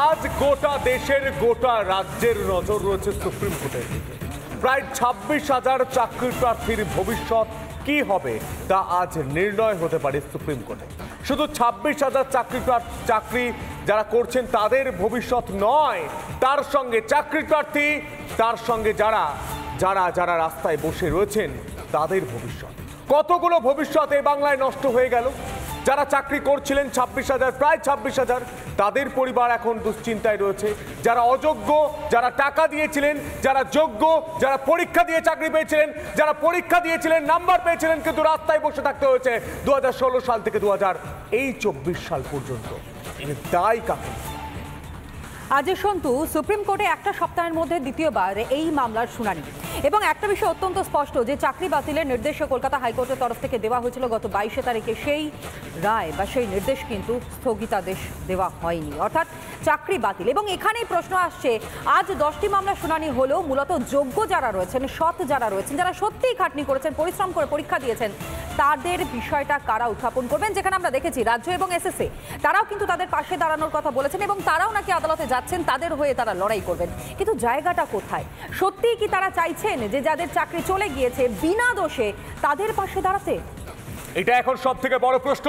আজ গোটা দেশের গোটা রাজ্যের নজর রয়েছে সুপ্রিম কোর্টের দিকে। প্রায় 26,000 চাকরি প্রার্থীর ভবিষ্যৎ কি হবে তা আজ নির্ণয় হতে পারে সুপ্রিম কোর্টে। শুধু 26,000 চাকরি যারা করছেন তাদের ভবিষ্যৎ নয়, তার সঙ্গে চাকরি প্রার্থী, তার সঙ্গে যারা যারা যারা রাস্তায় বসে রয়েছেন তাদের ভবিষ্যৎ। কতগুলো ভবিষ্যৎ এই বাংলায় নষ্ট হয়ে গেল। যারা চাকরি করছিলেন 26,000, প্রায় 26,000, তাদের পরিবার এখন দুশ্চিন্তায় রয়েছে। যারা অযোগ্য, যারা টাকা দিয়েছিলেন, যারা যোগ্য, যারা পরীক্ষা দিয়ে চাকরি পেয়েছিলেন, যারা পরীক্ষা দিয়েছিলেন, নাম্বার পেয়েছিলেন, কিন্তু রাস্তায় বসে থাকতে হয়েছে 2016 সাল থেকে 2024 সাল পর্যন্ত। এর দায় কাকে? আজ সন্তু সুপ্রিম কোর্টে একটা সপ্তাহের মধ্যে দ্বিতীয়বার এই মামলার শুনানি, এবং একটা বিষয় অত্যন্ত স্পষ্ট যে চাকরি বাতিলের নির্দেশ কলকাতা হাইকোর্টের তরফ থেকে দেওয়া হয়েছিল গত 22 তারিখে। সেই রায় বা সেই নির্দেশ কিন্তু স্থগিতাদেশ দেওয়া হয়নি, অর্থাৎ চাকরি বাতিল। এবং এখানেই প্রশ্ন আসছে, আজ 10টি মামলা শুনানি হলেও মূলত যোগ্য যারা রয়েছেন, সৎ যারা রয়েছেন, যারা সত্যিই খাটনি করেছেন, পরিশ্রম করে পরীক্ষা দিয়েছেন, তাদের বিষয়টা কারা উত্থাপন করবেন? যেখানে আমরা দেখেছি রাজ্য এবং এসএসসি তারাও কিন্তু তাদের পাশে দাঁড়ানোর কথা বলেছেন এবং তারাও নাকি আদালতে যাচ্ছেন, তাদের হয়ে তারা লড়াই করবেন। কিন্তু জায়গাটা কোথায়? সত্যিই কি তারা চাইছেন যে যাদের চাকরি চলে গিয়েছে বিনা দোষে তাদের পাশে দাঁড়াতে? এটা এখন সব থেকে বড় প্রশ্ন।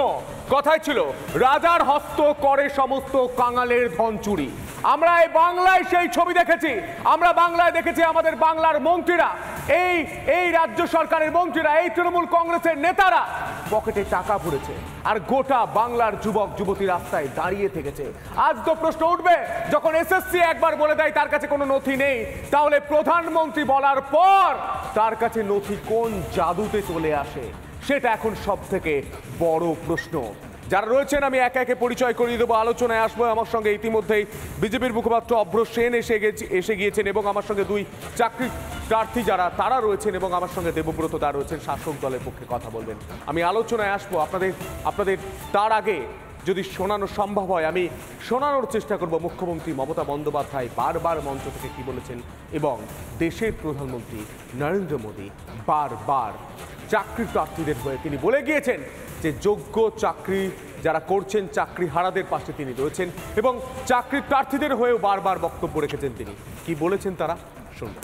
কথাই ছিল রাজার হস্ত করে সমস্ত কাঙালের ধন চুরি। আমরা এই বাংলায় সেই ছবি দেখেছি। আমরা বাংলায় দেখেছি আমাদের বাংলার মন্ত্রীরা, এই রাজ্য সরকারের মন্ত্রীরা, এই তৃণমূল কংগ্রেসের নেতারা পকেটে টাকা ভরেছে, আর গোটা বাংলার যুবক যুবতী রাস্তায় দাঁড়িয়ে থেকেছে। আজ তো প্রশ্ন উঠবে, যখন এসএসসি একবার বলে দেয় তার কাছে কোনো নথি নেই, তাহলে প্রধানমন্ত্রী বলার পর তার কাছে নথি কোন জাদুতে চলে আসে? সেটা এখন সব থেকে বড় প্রশ্ন। যারা রয়েছেন আমি একে একে পরিচয় করিয়ে দেবো, আলোচনায় আসবো। আমার সঙ্গে ইতিমধ্যেই বিজেপির মুখপাত্র অভ্র সেন এসে গিয়েছেন এবং আমার সঙ্গে দুই চাকরি প্রার্থী যারা তারা রয়েছেন, এবং আমার সঙ্গে দেবব্রত দা রয়েছেন, শাসক দলের পক্ষে কথা বলবেন। আমি আলোচনায় আসবো। আপনাদের তার আগে যদি শোনানো সম্ভব হয় আমি শোনানোর চেষ্টা করব মুখ্যমন্ত্রী মমতা বন্দ্যোপাধ্যায় বারবার মঞ্চ থেকে কি বলেছেন, এবং দেশের প্রধানমন্ত্রী নরেন্দ্র মোদী বারবার চাকরি প্রার্থীদের হয়ে তিনি বলে গিয়েছেন যে যোগ্য চাকরি যারা করছেন চাকরি হারাদের পাশে তিনি রয়েছেন, এবং চাকরি প্রার্থীদের হয়েও বারবার বক্তব্য রেখেছেন তিনি। কি বলেছেন তারা শুনব,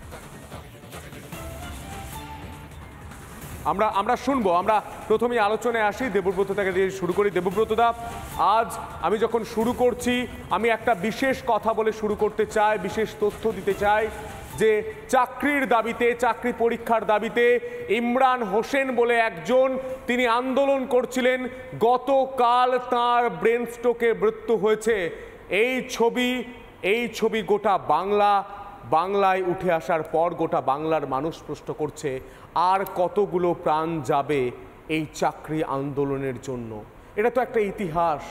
আমরা শুনবো। আমরা প্রথমেই আলোচনায় আসি, দেবব্রত থেকে দিয়ে শুরু করি। দেবব্রত দা, আজ আমি যখন শুরু করছি আমি একটা বিশেষ কথা বলে শুরু করতে চাই, বিশেষ তথ্য দিতে চাই যে চাকরির দাবিতে, চাকরি পরীক্ষার দাবিতে ইমরান হোসেন বলে একজন, তিনি আন্দোলন করছিলেন। গতকাল তার ব্রেন স্ট্রোকে মৃত্যু হয়েছে। এই ছবি গোটা বাংলায় উঠে আসার পর গোটা বাংলার মানুষ প্রশ্ন করছে, আর কতগুলো প্রাণ যাবে এই চাকরি আন্দোলনের জন্য? এটা তো একটা ইতিহাস।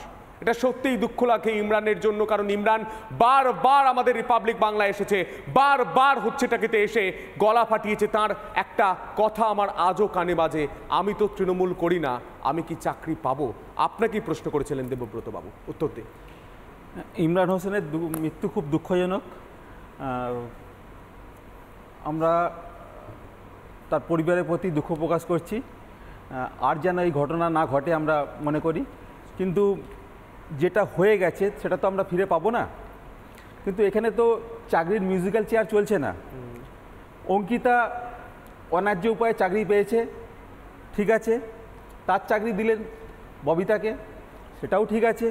এটা সত্যিই দুঃখ লাগে ইমরানের জন্য, কারণ ইমরান বারবার আমাদের রিপাবলিক বাংলায় এসেছে, বারবার হচ্ছেটাকেতে এসে গলা ফাটিয়েছে। তার একটা কথা আমার আজও কানে বাজে, আমি তো তৃণমূল করি না, আমি কি চাকরি পাবো? আপনাকেই প্রশ্ন করেছিলেন দেবব্রত বাবু, উত্তর দিন। ইমরান হোসেনের মৃত্যু খুব দুঃখজনক। আমরা তার পরিবারের প্রতি দুঃখ প্রকাশ করছি, আর যেন এই ঘটনা না ঘটে আমরা মনে করি। কিন্তু যেটা হয়ে গেছে সেটা তো আমরা ফিরে পাবো না। কিন্তু এখানে তো চাকরির মিউজিক্যাল চেয়ার চলছে না। অঙ্কিতা অন্যায্য উপায়ে চাকরি পেয়েছে, ঠিক আছে, তার চাকরি দিলেন ববিতাকে, সেটাও ঠিক আছে।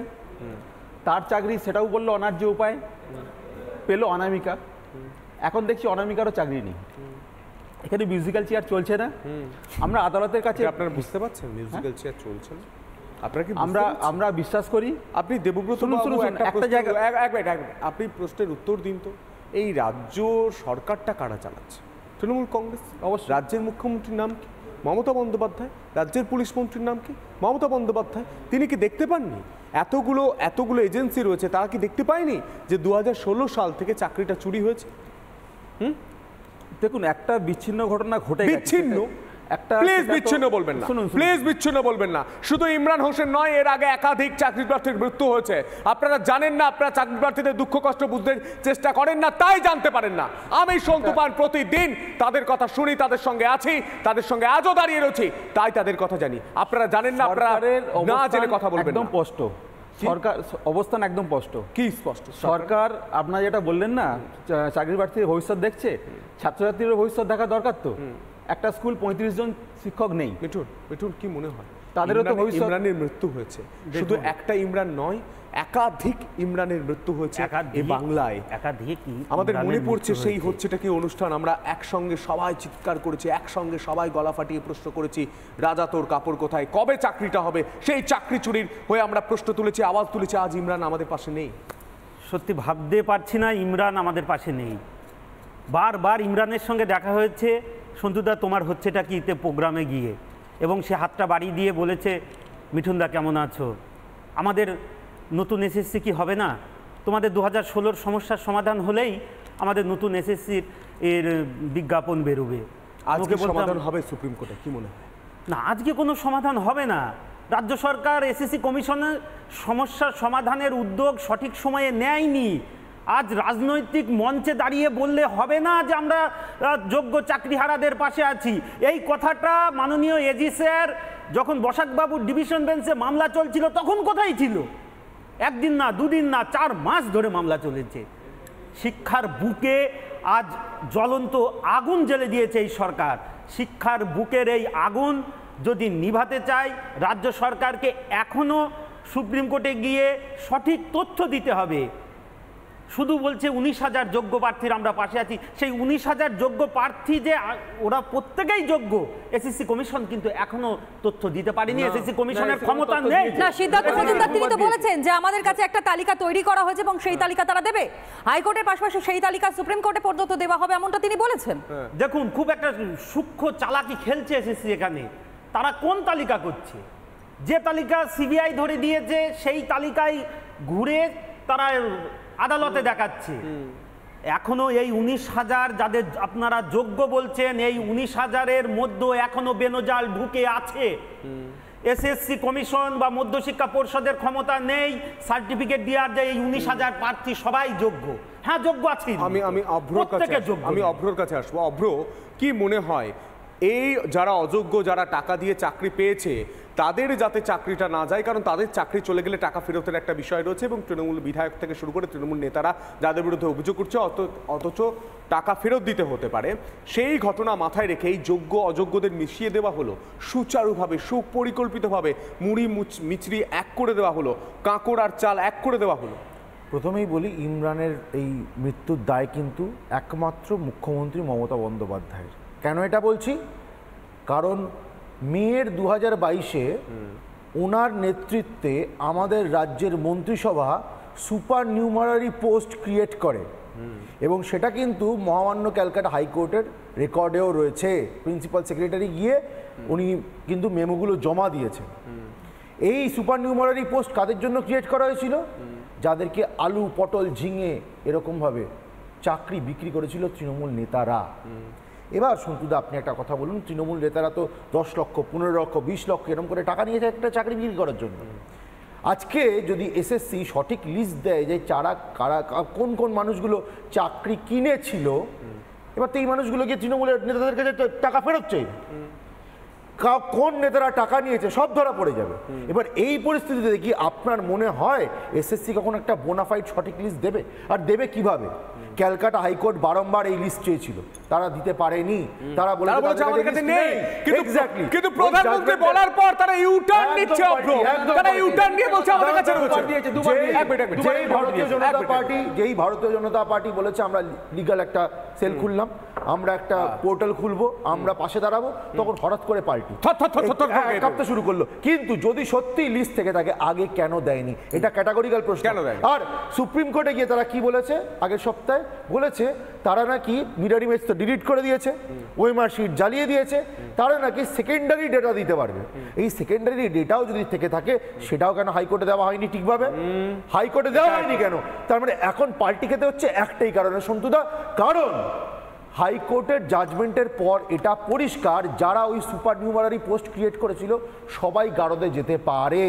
তার চাকরি সেটাও বললো অন্যায্য উপায়, পেল অনামিকা। এখন দেখছি অনামিকারও চাকরি নেই। এখানে মিউজিক্যাল চেয়ার চলছে না। আমরা আদালতের কাছে, আপনারা বুঝতে পারছেন মিউজিক্যাল চেয়ার চলছে না? আমরা বিশ্বাস করি। আপনি দেবব্রত একটা জায়গা আপনি প্রশ্নের উত্তর দিন তো, এই রাজ্য সরকারটা কারা চালাচ্ছে? তৃণমূল কংগ্রেস। অবশ্যই। রাজ্যের মুখ্যমন্ত্রীর নাম কি? মমতা বন্দ্যোপাধ্যায়। রাজ্যের পুলিশ মন্ত্রীর নাম কি? মমতা বন্দ্যোপাধ্যায়। তিনি কি দেখতে পাননি এতগুলো এজেন্সি রয়েছে, তারা কি দেখতে পায়নি যে 2016 সাল থেকে চাকরিটা চুরি হয়েছে? দেখুন, একটা বিচ্ছিন্ন ঘটনা ঘটে গেছে। বিচ্ছিন্ন? প্লিজ বিচ্ছিন্ন বলবেন না, প্লিজ বিচ্ছিন্ন বলবেন না। শুধু ইমরান হোসেন নয়, এর আগে একাধিক চাকরি প্রার্থীর মৃত্যু হয়েছে। আপনারা জানেন না, আপনারা চাকরি প্রার্থীদের দুঃখ কষ্ট বুঝতে চেষ্টা করেন না, তাই জানতে পারেন না। আমি সন্তু পান প্রতিদিন তাদের কথা শুনি, তাদের সঙ্গে আছি, তাদের সঙ্গে আজও দাঁড়িয়ে রয়েছি, তাই তাদের কথা জানি। আপনারা জানেন না, আপনারা না জেনে কথা বলবেন। একদম স্পষ্ট, সরকার অবস্থান একদম স্পষ্ট। কি স্পষ্ট? সরকার আপনারা যেটা বললেন না, চাকরি প্রার্থীর ভবিষ্যৎ দেখছে, ছাত্রছাত্রীদের ভবিষ্যৎ দেখা দরকার তো। একটা স্কুল 35 জন শিক্ষক নেই। মিঠুন কি মনে হয় তাদেরও তো ভবিষ্যৎ। ইমরানের মৃত্যু হয়েছে, শুধু একটা ইমরান নয়, একাধিক ইমরানের মৃত্যু হয়েছে এই বাংলায়। একাধিক আমাদের মনে পড়ছে সেই হচ্ছেটা কি অনুষ্ঠান, আমরা একসঙ্গে সবাই চিৎকার করেছি, একসঙ্গে সবাই গলা ফাটিয়ে প্রশ্ন করেছি, রাজা তোর কাপড় কোথায়, কবে চাকরিটা হবে, সেই চাকরি চুরির হয়ে আমরা প্রশ্ন তুলেছি, আওয়াজ তুলেছি। আজ ইমরান আমাদের পাশে নেই। সত্যি ভাবতে পারছি না ইমরান আমাদের পাশে নেই। বারবার ইমরানের সঙ্গে দেখা হয়েছে, সন্তুদা তোমার হচ্ছেটা কি প্রোগ্রামে গিয়ে, এবং সে হাতটা বাড়িয়ে দিয়ে বলেছে মিঠুনদা কেমন আছো, আমাদের নতুন এসএসসি কি হবে না, তোমাদের 2016-র সমস্যার সমাধান হলেই আমাদের নতুন এসএসসির এর বিজ্ঞাপন বেরোবে। আজকে সমাধান হবে সুপ্রিম কোর্টে, কি মনে হয়? না, আজকে কোনো সমাধান হবে না। রাজ্য সরকার এসএসসি কমিশনের সমস্যার সমাধানের উদ্যোগ সঠিক সময়ে নেয়নি। আজ রাজনৈতিক মঞ্চে দাঁড়িয়ে বললে হবে না যে আমরা যোগ্য চাকরিহারাদের পাশে আছি। এই কথাটা মাননীয় এজি স্যার যখন বসাকবাবুর ডিভিশন বেঞ্চে মামলা চলছিল তখন কোথায় ছিল? একদিন না, দুদিন না, 4 মাস ধরে মামলা চলেছে। শিক্ষার বুকে আজ জ্বলন্ত আগুন জ্বেলে দিয়েছে এই সরকার। শিক্ষার বুকের এই আগুন যদি নিভাতে চায়, রাজ্য সরকারকে এখনও সুপ্রিম কোর্টে গিয়ে সঠিক তথ্য দিতে হবে। শুধু বলছে 19,000 যোগ্য প্রার্থীর আমরা পাশে আছি, সেই 19,000 যোগ্য প্রার্থী যে ওরা প্রত্যেকেই যোগ্য, এসএসসি কমিশন কিন্তু এখনো তথ্য দিতে পারেনি। এসএসসি কমিশনের ক্ষমতা নেই। না, সিদ্ধার্থ মজুমদার তিনি তো বলেছেন যে আমাদের কাছে একটা তালিকা তৈরি করা হয়েছে এবং সেই তালিকা তারা দেবে, হাইকোর্টের পাশাপাশি সেই তালিকা সুপ্রিম কোর্টে পর্যন্ত দেওয়া হবে, এমনটা তিনি বলেছেন। দেখুন, খুব একটা সূক্ষ্ম চালাকি খেলছে এসএসসি এখানে। তারা কোন তালিকা করছে? যে তালিকা সিবিআই ধরে দিয়েছে সেই তালিকায় ঘুরে তারা আদালতে দেখাচ্ছে। এখনো এই 19,000 যাদের আপনারা যোগ্য বলছেন, এই 19,000-এর মধ্যে এখনো বেনজাল ঢুকে আছে। এসএসসি কমিশন বা মধ্যশিক্ষা পর্ষদের ক্ষমতা নেই সার্টিফিকেট দেওয়ার যে এই 19,000 প্রার্থী সবাই যোগ্য। হ্যাঁ, যোগ্য আছে। আমি অভ্রর কাছে আসবো। অভ্র, কি মনে হয় এই যারা অযোগ্য, যারা টাকা দিয়ে চাকরি পেয়েছে, তাদের যাতে চাকরিটা না যায়, কারণ তাদের চাকরি চলে গেলে টাকা ফেরতের একটা বিষয় রয়েছে, এবং তৃণমূল বিধায়ক থেকে শুরু করে তৃণমূল নেতারা যাদের বিরুদ্ধে অভিযোগ করছে অথচ টাকা ফেরত দিতে হতে পারে, সেই ঘটনা মাথায় রেখে এই যোগ্য অযোগ্যদের মিশিয়ে দেওয়া হলো, সুচারুভাবে সুপরিকল্পিতভাবে মুড়ি মিচড়ি এক করে দেওয়া হলো, কাঁকড় আর চাল এক করে দেওয়া হলো। প্রথমেই বলি, ইমরানের এই মৃত্যুর দায় কিন্তু একমাত্র মুখ্যমন্ত্রী মমতা বন্দ্যোপাধ্যায়ের। কেন এটা বলছি? কারণ মেয়ের 2022-এ ওনার নেতৃত্বে আমাদের রাজ্যের মন্ত্রিসভা সুপার নিউমারারি পোস্ট ক্রিয়েট করে, এবং সেটা কিন্তু মহামান্য ক্যালকাটা হাইকোর্টের রেকর্ডেও রয়েছে। প্রিন্সিপাল সেক্রেটারি গিয়ে উনি কিন্তু মেমোগুলো জমা দিয়েছেন। এই সুপার নিউমারারি পোস্ট কাদের জন্য ক্রিয়েট করা হয়েছিল? যাদেরকে আলু, পটল, ঝিঙে এরকমভাবে চাকরি বিক্রি করেছিল তৃণমূল নেতারা। এবার সন্তুদা, আপনি একটা কথা বলুন, তৃণমূল নেতারা তো 10 লক্ষ, 15 লক্ষ, 20 লক্ষ এরকম করে টাকা নিয়েছে একটা চাকরি বিক্রি করার জন্য। আজকে যদি এসএসসি সঠিক লিস্ট দেয় যে কারা কোন কোন মানুষগুলো চাকরি কিনেছিল, এবার তো এই মানুষগুলো গিয়ে তৃণমূলের নেতাদের কাছে টাকা ফেরত চাই, কোন নেতারা টাকা নিয়েছে সব ধরা পড়ে যাবে। এবার এই পরিস্থিতিতে কি আপনার মনে হয় এসএসসি কখন একটা বোনাফাইড সঠিক লিস্ট দেবে? আর দেবে কিভাবে? ক্যালকাটা হাইকোর্ট বারংবার এই লিস্ট চেয়েছিল, তারা দিতে পারেনি। তারা বলেছে আমাদের কাছে নেই। কিন্তু প্রধানমন্ত্রী বলার পর তারা ইউটার্ন নিচ্ছে। তারা ইউটার্ন নিয়ে বলছে আমাদের কাছে রয়েছে। যেই ভারতীয় জনতা পার্টি বলেছে আমরা লিগ্যাল একটা সেল খুললাম, আমরা একটা পোর্টাল খুলবো, আমরা পাশে দাঁড়াবো, তখন হঠাৎ করে পার্টি কাঁপতে শুরু করলো। কিন্তু যদি সত্যি লিস্ট থেকে থাকে আগে কেন দেয়নি? এটা ক্যাটাগরিক্যাল প্রশ্ন। আর সুপ্রিম কোর্টে গিয়ে তারা কি বলেছে? আগের সপ্তাহে বলেছে তারা নাকি মিরর ইমেজ তো ডিলিট করে দিয়েছে, ওএমআর শিট জ্বালিয়ে দিয়েছে, তারা নাকি সেকেন্ডারি ডেটা দিতে পারবে। এই সেকেন্ডারি ডেটাও যদি থেকে থাকে সেটাও কেন হাইকোর্টে দেওয়া হয়নি ঠিকভাবে? হাইকোর্টে দেওয়া হয়নি কেন? তার মানে এখন পাল্টি খেতে হচ্ছে একটাই কারণে সন্তুদা, কারণ হাইকোর্টের জাজমেন্টের পর এটা পরিষ্কার যারা ওই সুপার নিউমারারি পোস্ট ক্রিয়েট করেছিল সবাই গারদে যেতে পারে,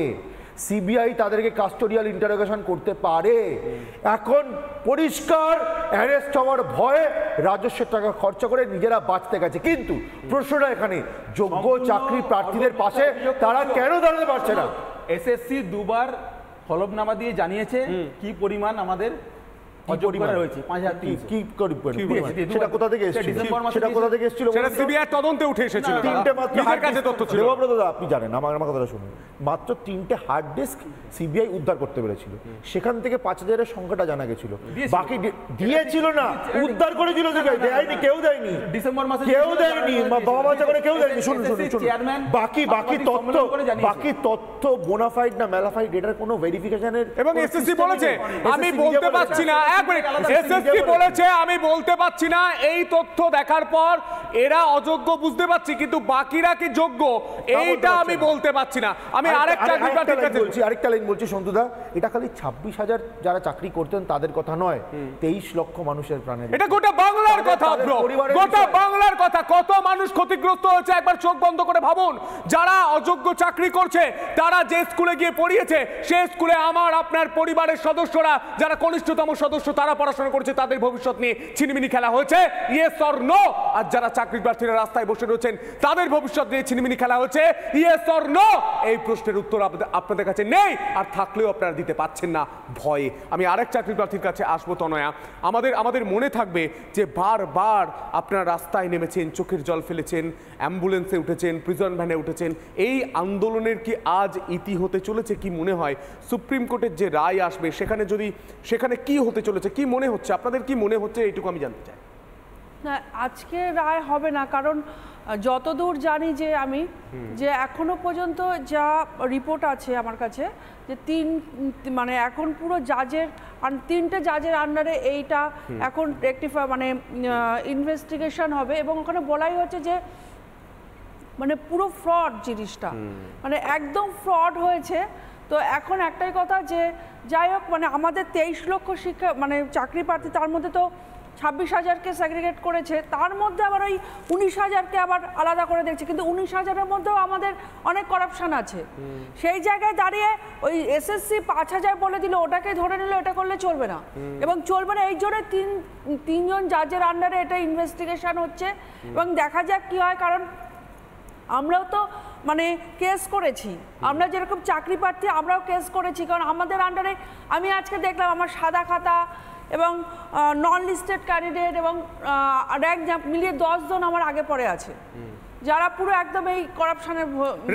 সিবিআই তাদেরকে কাস্টোডিয়াল ইন্টারোগেশন করতে পারে। এখন পরিষ্কার অ্যারেস্ট হওয়ার ভয়ে রাজস্বের টাকা খরচা করে নিজেরা বাঁচতে গেছে। কিন্তু প্রশ্নটা এখানে, যোগ্য চাকরি প্রার্থীদের পাশে তারা কেন দাঁড়াতে পারছে না? এসএসসি দুবার হলফনামা দিয়ে জানিয়েছে কি পরিমাণ আমাদের অযোগ্য রয়েছে 5,300 কি সেটা কোথা থেকে এসেছিল? সেটা কোথা থেকে এসেছিল? সেটা সিবিআই তদন্তে উঠে এসেছিল। তিনটে মাত্র নিজের কাছে তথ্য ছিল। দেবব্রত দা, আপনি জানেন, আমার কথাটা শুনুন, মাত্র 3টে হার্ড ডিস্ক সিবিআই উদ্ধার করতে পেরেছিল। সেখান থেকে 5,000-এর সংখ্যাটা জানা গেছিল, বাকি দিয়েছিল না, উদ্ধার করেছিল সিবিআই, দেয়নি, কেউ দেয়নি, ডিসেম্বর মাসে কেউ দেয়নি, বাবা বাচ্চা করে কেউ দেয়নি। শুনুন বাকি তথ্য বোনাফাইড না ম্যালাফাইড, এটার কোনো ভেরিফিকেশনের এবং এসএসসি বলেছে আমি বলতে পারছি না, এসএসসি বলেছে আমি বলতে পারছি না, এই তথ্য দেখার পর এরা অযোগ্য বুঝতে পারছি, কিন্তু বাকিরা কি যোগ্য এইটা আমি বলতে পারছি না। আমি আরেকটা লাইন বলছি সন্তুদা, এটা খালি 26,000 যারা চাকরি করতেন তাদের কথা নয়, 23 লক্ষ মানুষের প্রাণের, এটা গোটা বাংলার কথা, গোটা বাংলার কথা। কত মানুষ ক্ষতিগ্রস্ত হয়েছে একবার চোখ বন্ধ করে ভাবুন। যারা অযোগ্য চাকরি করছে, তারা যে স্কুলে গিয়ে পড়িয়েছে, সেই স্কুলে আমার আপনার পরিবারের সদস্যরা যারা কনিষ্ঠতম সদস্য তারা পড়াশোনা করছে, তাদের ভবিষ্যৎ নিয়ে ছিনিমিনি খেলা হয়েছে, ইয়েস অর নো। আর যারা চাকরি প্রার্থীরা রাস্তায় বসে রয়েছেন, তাদের ভবিষ্যৎ নিয়ে ছিনিমিনি খেলা হয়েছে, ইয়েস অর নো। এই প্রশ্নের উত্তর আপনাদের কাছে নেই, আর থাকলেও আপনারা দিতে পারছেন না ভয়ে। আমি আরেক চাকরি প্রার্থীর কাছে আসবো। তনয়া, আমাদের মনে থাকবে যে বারবার আপনারা রাস্তায় নেমেছেন, চোখের জল ফেলেছেন, অ্যাম্বুলেন্সে উঠেছেন, প্রিজন ভ্যানে উঠেছেন। এই আন্দোলনের কি আজ ইতি হতে চলেছে? কি মনে হয় সুপ্রিম কোর্টের যে রায় আসবে সেখানে কি হতে চলেছে, কি মনে হচ্ছে, আপনাদের কি মনে হচ্ছে, এইটুকু আমি জানতে চাই। না, আজকে রায় হবে না, কারণ যতদূর জানি যে আমি যে এখনো পর্যন্ত যা রিপোর্ট আছে আমার কাছে, যে মানে এখন পুরো তিনটে জাজের আন্ডারে এইটা এখন মানে ইনভেস্টিগেশন হবে, এবং ওখানে বলাই হচ্ছে যে মানে পুরো ফ্রড জিনিসটা, মানে একদম ফ্রড হয়েছে। তো এখন একটাই কথা যে যাই হোক, মানে আমাদের 23 লক্ষ মানে চাকরি প্রার্থী, তার মধ্যে তো 26,000-কে সেগ্রিগেট করেছে, তার মধ্যে আবার ওই 19,000-কে আবার আলাদা করে দেখছে, কিন্তু 19,000-এর মধ্যেও আমাদের অনেক করাপশন আছে। সেই জায়গায় দাঁড়িয়ে ওই এসএসসি 5,000 বলে দিল, ওটাকে ধরে নিল, এটা করলে চলবে না, এবং চলবে না। এই জন্য তিনজন জাজের আন্ডারে এটা ইনভেস্টিগেশন হচ্ছে, এবং দেখা যাক কি হয়। কারণ আমরাও তো মানে কেস করেছি, আমরা যেরকম চাকরি প্রার্থী আমরাও কেস করেছি, কারণ আমাদের আন্ডারে আমি আজকে দেখলাম আমার সাদা খাতা এবং নন লিস্টেড ক্যান্ডিডেট এবং র্যাঙ্ক জাম্প মিলিয়ে 10 জন আমার আগে পরে আছে, যারা পুরো একদম এই করাপশনের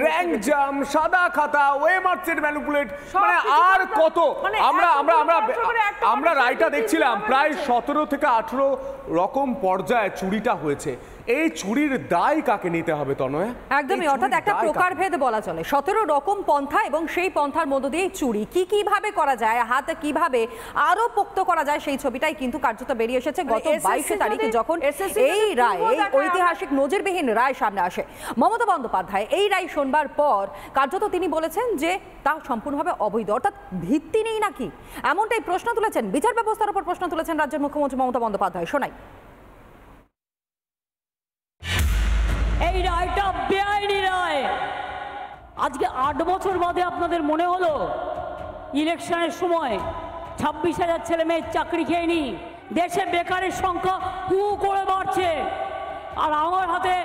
র্যাঙ্ক জাম্প, সাদা খাতা, ওয়েমার্কশিট ম্যানিপুলেট, মানে আর কত। আমরা রায়টা দেখছিলাম, প্রায় 17 থেকে 18 রকম পর্যায়ে চুরিটা হয়েছে। এই চুরির দায় কাকে নিতে হবে তনয়া? একদমই, অর্থাৎ একটা প্রকারভেদ বলা চলে, 17 রকম পন্থা, এবং সেই পন্থার মধ্য দিয়ে চুরি কিভাবে করা যায়, হাত কিভাবে আরো পোক্ত করা যায়, সেই ছবিটাই কিন্তু কার্যত বেরিয়ে এসেছে গত 22 তারিখে, যখন এই রায়, এই ঐতিহাসিক নজিরবিহীন রায় সামনে আসে। মমতা বন্দ্যোপাধ্যায় এই রায় শোনবার পর কার্যত তিনি বলেছেন যে তা সম্পূর্ণভাবে অবৈধ, অর্থাৎ ভিত্তি নেই নাকি, এমনটাই প্রশ্ন তুলেছেন, বিচার ব্যবস্থার উপর প্রশ্ন তুলেছেন রাজ্যের মুখ্যমন্ত্রী মমতা বন্দ্যোপাধ্যায়। শোনাই। এই রায়টা বেআইনি রায়। আজকে 8 বছর বাদে আপনাদের মনে হলো ইলেকশনের সময় 26,000 ছেলে মেয়ের চাকরি খেয়ে নি, দেশে বেকারের সংখ্যা হু করে বাড়ছে, আর আমার হাতে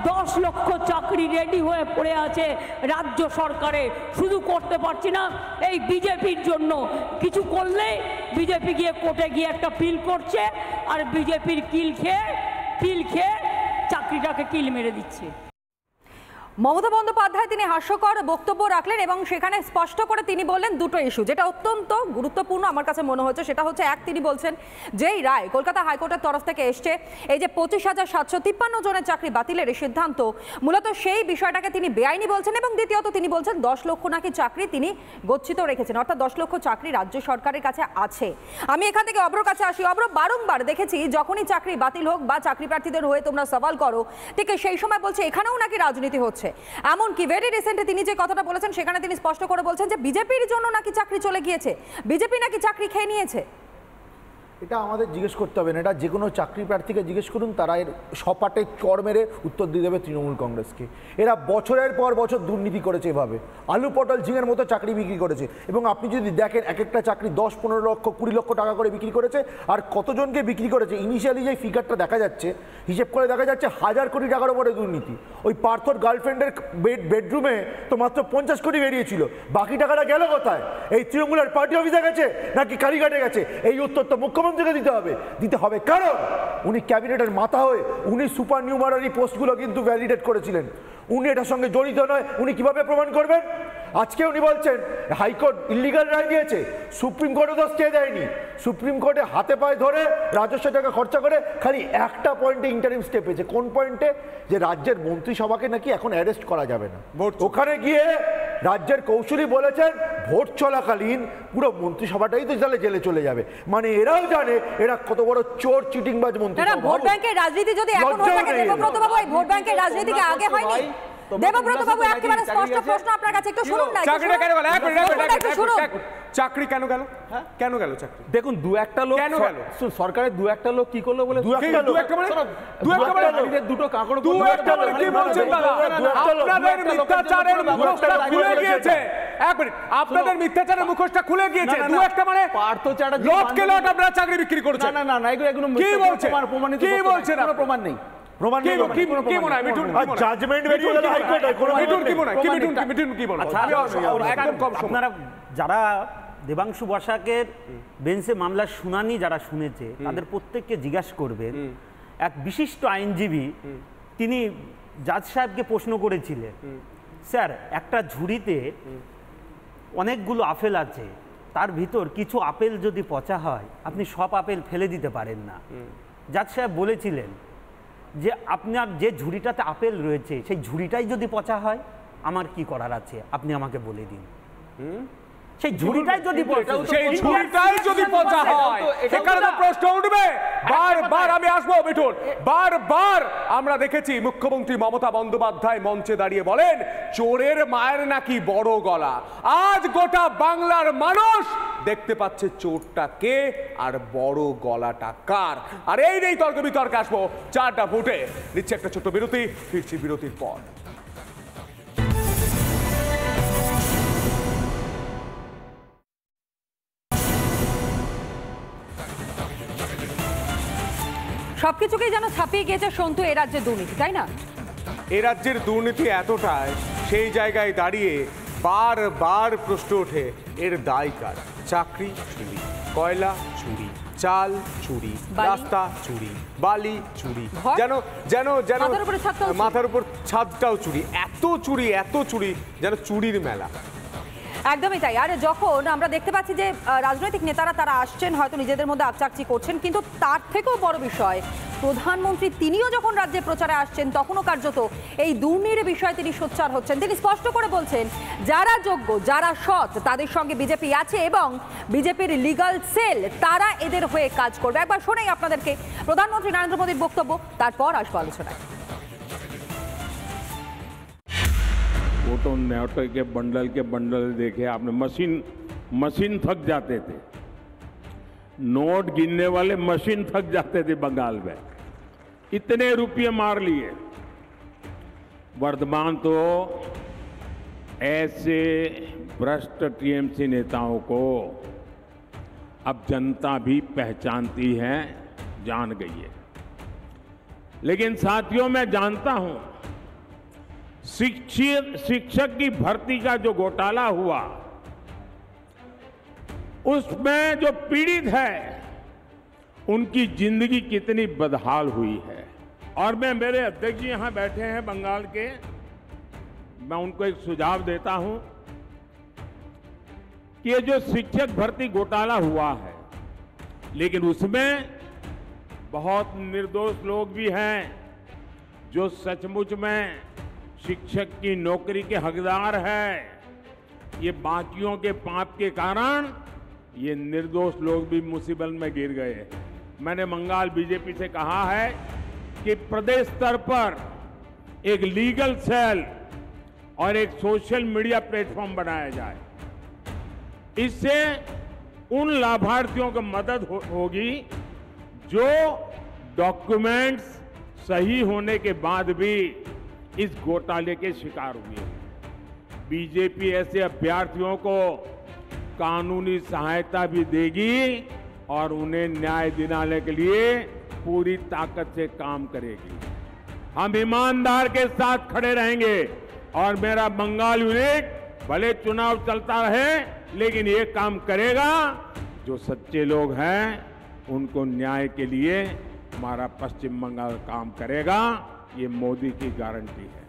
10 লক্ষ চাকরি রেডি হয়ে পড়ে আছে রাজ্য সরকারে, শুধু করতে পারছি না এই বিজেপির জন্য। কিছু করলে বিজেপি গিয়ে কোর্টে গিয়ে একটা পিল করছে, আর বিজেপির পিল খেয়ে চাকরিটাকে কিল মেরে দিচ্ছে। মমতা বন্দ্যোপাধ্যায় তিনি হাস্যকর বক্তব্য রাখলেন, এবং সেখানে স্পষ্ট করে তিনি বললেন দুটো ইস্যু, যেটা অত্যন্ত গুরুত্বপূর্ণ আমার কাছে মনে হচ্ছে। সেটা হচ্ছে, এক, তিনি বলছেন যে এই রায় কলকাতা হাইকোর্টের তরফ থেকে এসছে, এই যে 25,753 জনের চাকরি বাতিলের এই সিদ্ধান্ত, মূলত সেই বিষয়টাকে তিনি বেআইনি বলছেন, এবং দ্বিতীয়ত তিনি বলছেন 10 লক্ষ নাকি চাকরি তিনি গচ্ছিত রেখেছেন, অর্থাৎ 10 লক্ষ চাকরি রাজ্য সরকারের কাছে আছে। আমি এখান থেকে অব্রর কাছে আসি। অব্র, বারংবার দেখেছি যখনই চাকরি বাতিল হোক বা চাকরি প্রার্থীদের হয়ে তোমরা সওয়াল করো, ঠিক সেই সময় বলছে এখানেও নাকি রাজনীতি হচ্ছে। এমনকি ভেরি রিসেন্টলি তিনি যে কথাটা বলেছেন, সেখানে তিনি স্পষ্ট করে বলছেন যে বিজেপির জন্য নাকি চাকরি চলে গিয়েছে, বিজেপি নাকি চাকরি খেয়ে নিয়েছে। এটা আমাদের জিজ্ঞেস করতে হবে না, এটা যে কোনো চাকরি প্রার্থীকে জিজ্ঞেস করুন, তারা এর সপাটে চড় মেরে উত্তর দিয়ে দেবে তৃণমূল কংগ্রেসকে। এরা বছরের পর বছর দুর্নীতি করেছে, এভাবে আলু পটল ঝিঙের মতো চাকরি বিক্রি করেছে। এবং আপনি যদি দেখেন এক একটা চাকরি 10-15 লক্ষ 20 লক্ষ টাকা করে বিক্রি করেছে। আর কতজনকে বিক্রি করেছে, ইনিশিয়ালি যে ফিগারটা দেখা যাচ্ছে, হিসেব করে দেখা যাচ্ছে 1000 কোটি টাকার উপরে দুর্নীতি। ওই পার্থর গার্লফ্রেন্ডের বেডরুমে তো মাত্র 50 কোটি বেরিয়েছিল, বাকি টাকাটা গেল কোথায়? এই তৃণমূলের পার্টি অফিসে গেছে নাকি কালীঘাটে গেছে? এই উত্তর তো মুখ্যমন্ত্রীকে দিতে হবে, কারণ উনি ক্যাবিনেটের মাথা হয়ে উনি সুপার নিউমারারি পোস্টগুলো কিন্তু ভ্যালিডেট করেছিলেন। উনি এটার সঙ্গে জড়িত নয়, উনি কিভাবে প্রমাণ করবেন? আজকে উনি বলছেন হাইকোর্ট ইলিগাল রায় দিয়েছে, সুপ্রিম কোর্টও তো স্টে দেয়নি। সুপ্রিম কোর্টে হাতে পায়ে ধরে রাজস্ব টাকা খরচা করে খালি একটা পয়েন্টে ইন্টারিম স্টে পেয়েছে। কোন পয়েন্টে? যে রাজ্যের মন্ত্রিসভাকে নাকি এখন অ্যারেস্ট করা যাবে না। ওখানে গিয়ে রাজ্যের কৌশলী বলেছেন ভোট চলাকালীন পুরো মন্ত্রিসভাটাই তো তাহলে জেলে চলে যাবে। মানে এরাও জানে এরা কত বড় চোর চিটিংবাজ মন্ত্রী। ভোট ব্যাংকের রাজনীতি যদি এখন হয়ে থাকে, দেবব্রত বাবু, এই ভোট ব্যাংকের রাজনীতিকে আগে হয়নি? দেবব্রত বাবু, একেবারে স্পষ্ট প্রশ্ন আপনার কাছে, একটু শুনুন না। চাকরিটা কেন গেল? চাকরি কেন গেল? কেন গেল চাকরি? দেখুন, দু একটা লোক কেন গেল? সরকারের দু একটা লোক কি করলো বলে দুটো কাঁকড় কি বলছেন দাদা? আপনাদের মিথ্যাচারের মুখোশটা খুলে গিয়েছে। এক মিনিট, আপনাদের মিথ্যাচারের মুখোশটা খুলে গিয়েছে। দু একটা মানে পার্থ চ্যাটার্জি লটকে লট আপনারা চাকরি বিক্রি করেছেন। না, এগুলো কি বলছেন? প্রমাণিত, কি বলছেন? কোনো প্রমাণ নেই। কি মনে হয় মিঠুন? জাজমেন্ট বেরিয়ে গেল হাইকোর্টে, মিঠুন কি মনে হয়? মিঠুন কি বলেন? একদম কম সময়। আপনারা যারা দেবাংশু বসাকের বেঞ্চে মামলার শুনানি যারা শুনেছে তাদের প্রত্যেককে জিজ্ঞাসা করবেন। এক বিশিষ্ট আইনজীবী তিনি জাজ সাহেবকে প্রশ্ন করেছিলেন, স্যার একটা ঝুড়িতে অনেকগুলো আপেল আছে, তার ভিতর কিছু আপেল যদি পচা হয় আপনি সব আপেল ফেলে দিতে পারেন না। জাজ সাহেব বলেছিলেন যে আপনার যে ঝুড়িটাতে আপেল রয়েছে সেই ঝুড়িটাই যদি পচা হয় আমার কি করার আছে আপনি আমাকে বলে দিন। সেই ঝুড়িটাই যদি পচা হয় সেখানে তো প্রশ্ন উঠবে। বারবার আমি আসবো মিঠুন, বারবার আমরা দেখেছি মুখ্যমন্ত্রী মমতা বন্দ্যোপাধ্যায় মঞ্চে দাঁড়িয়ে বলেন চোরের মায়ের নাকি বড় গলা। আজ গোটা বাংলার মানুষ দেখতে পাচ্ছে চোরটা কে আর বড় গলাটা কার। আর এই নেই তর্ক বিতর্কে আসবো 4টা ভোটে। নিচ্ছে একটা ছোট্ট বিরতি, ফিরছি বিরতির পর। সবকিছুকেই যেন ছাপিয়ে গিয়েছে সন্তু এ রাজ্যের দুর্নীতি, তাই না? এ রাজ্যের দুর্নীতি এতটাই, সেই জায়গায় দাঁড়িয়ে বারবার প্রশ্ন ওঠে এর দায় কার? চাকরি চুরি, কয়লা চুরি, চাল চুরি, রাস্তা চুরি, বালি চুরি, যেন যেন যেন মাথার উপর ছাদটাও চুরি। এত চুরি যেন চুরির মেলা। একদমই তাই। আর যখন আমরা দেখতে পাচ্ছি যে রাজনৈতিক নেতারা তারা আসছেন, হয়তো নিজেদের মধ্যে আবচাকচি করছেন, কিন্তু তার থেকেও বড় বিষয় প্রধানমন্ত্রী তিনিও যখন রাজ্যে প্রচারে আসছেন তখনও কার্যত এই দুর্নীতির বিষয়ে তিনি সোচ্চার হচ্ছেন। তিনি স্পষ্ট করে বলছেন যারা যোগ্য, যারা সৎ তাদের সঙ্গে বিজেপি আছে এবং বিজেপির লিগাল সেল তারা এদের হয়ে কাজ করবে। একবার শোনাই আপনাদেরকে প্রধানমন্ত্রী নরেন্দ্র মোদীর বক্তব্য, তারপর আসবো আলোচনায়। वो तो नोटों के बंडल देखे आपने, मशीन थक जाते थे, नोट गिनने वाले मशीन थक जाते थे बंगाल में, इतने रुपये मार लिए। वर्तमान तो ऐसे भ्रष्ट टीएमसी नेताओं को अब जनता भी पहचानती है, जान गई है। लेकिन साथियों मैं जानता हूं शिक्षक की भर्ती का जो घोटाला हुआ उसमें जो पीड़ित है उनकी जिंदगी कितनी बदहाल हुई है। और मैं, मेरे अध्यक्ष जी यहां बैठे हैं बंगाल के, मैं उनको एक सुझाव देता हूं कि ये जो शिक्षक भर्ती घोटाला हुआ है, लेकिन उसमें बहुत निर्दोष लोग भी हैं जो सचमुच में शिक्षक की नौकरी के हकदार है। ये बाकियों के पाप के कारण ये निर्दोष लोग भी मुसीबत में गिर गए। मैंने बंगाल बीजेपी से कहा है कि प्रदेश स्तर पर एक लीगल सेल और एक सोशल मीडिया प्लेटफॉर्म बनाया जाए। इससे उन लाभार्थियों को मदद होगी जो डॉक्यूमेंट्स सही होने के बाद भी इस घोटाले के शिकार हुए हैं। बीजेपी ऐसे अभ्यर्थियों को कानूनी सहायता भी देगी और उन्हें न्याय दिलाने के लिए पूरी ताकत से काम करेगी। हम ईमानदार के साथ खड़े रहेंगे और मेरा बंगाल यूनिट भले चुनाव चलता रहे लेकिन ये काम करेगा। जो सच्चे लोग हैं उनको न्याय के लिए हमारा पश्चिम बंगाल काम करेगा, ये मोदी की गारंटी है।